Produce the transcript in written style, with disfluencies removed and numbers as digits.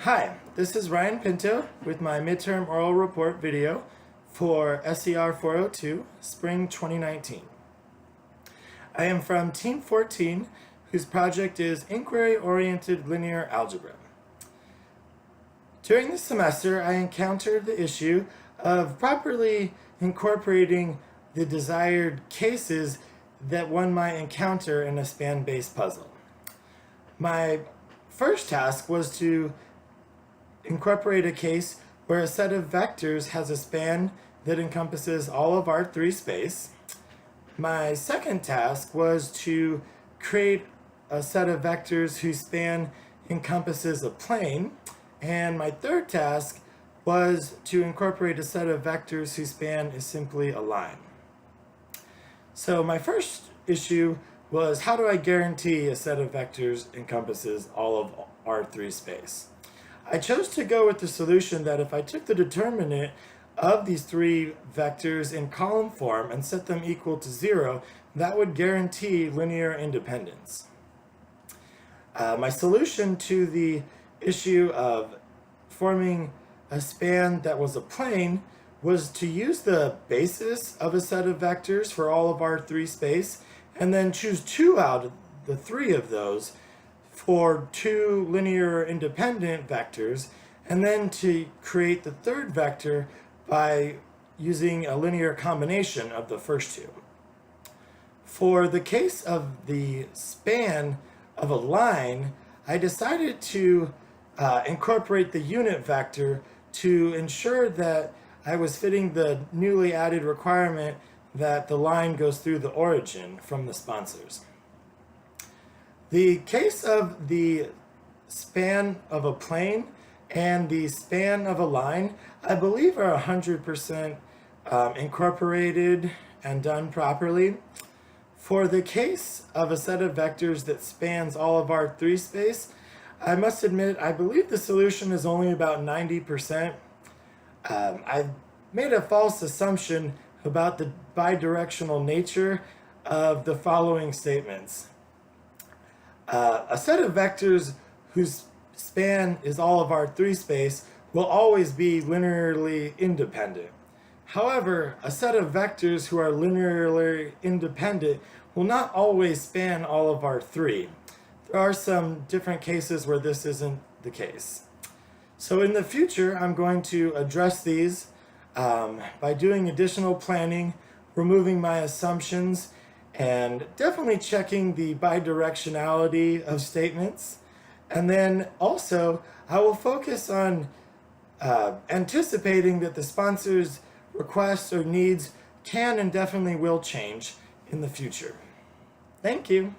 Hi, this is rypinto with my midterm oral report video for ser402, Spring 2019. I am from Team 14, whose project is Inquiry-Oriented Linear Algebra. During the semester, I encountered the issue of properly incorporating the desired cases that one might encounter in a span-based puzzle. My first task was to incorporate a case where a set of vectors has a span that encompasses all of R3 space. My second task was to create a set of vectors whose span encompasses a plane. And my third task was to incorporate a set of vectors whose span is simply a line. So my first issue was, how do I guarantee a set of vectors encompasses all of R3 space? I chose to go with the solution that if I took the determinant of these three vectors in column form and set them equal to 0, that would guarantee linear independence. My solution to the issue of forming a span that was a plane was to use the basis of a set of vectors for all of R3 space and then choose 2 out of the 3 of those for 2 linear independent vectors, and then to create the third vector by using a linear combination of the first 2. For the case of the span of a line, I decided to incorporate the unit vector to ensure that I was fitting the newly added requirement that the line goes through the origin from the sponsors. The case of the span of a plane and the span of a line, I believe, are 100% incorporated and done properly. For the case of a set of vectors that spans all of R3 space, I must admit, I believe the solution is only about 90%. I've made a false assumption about the bidirectional nature of the following statements. A set of vectors whose span is all of R3 space will always be linearly independent. However, a set of vectors who are linearly independent will not always span all of R3. There are some different cases where this isn't the case. So in the future, I'm going to address these by doing additional planning, removing my assumptions, and definitely checking the bidirectionality of statements. And then also, I will focus on anticipating that the sponsor's requests or needs can and definitely will change in the future. Thank you.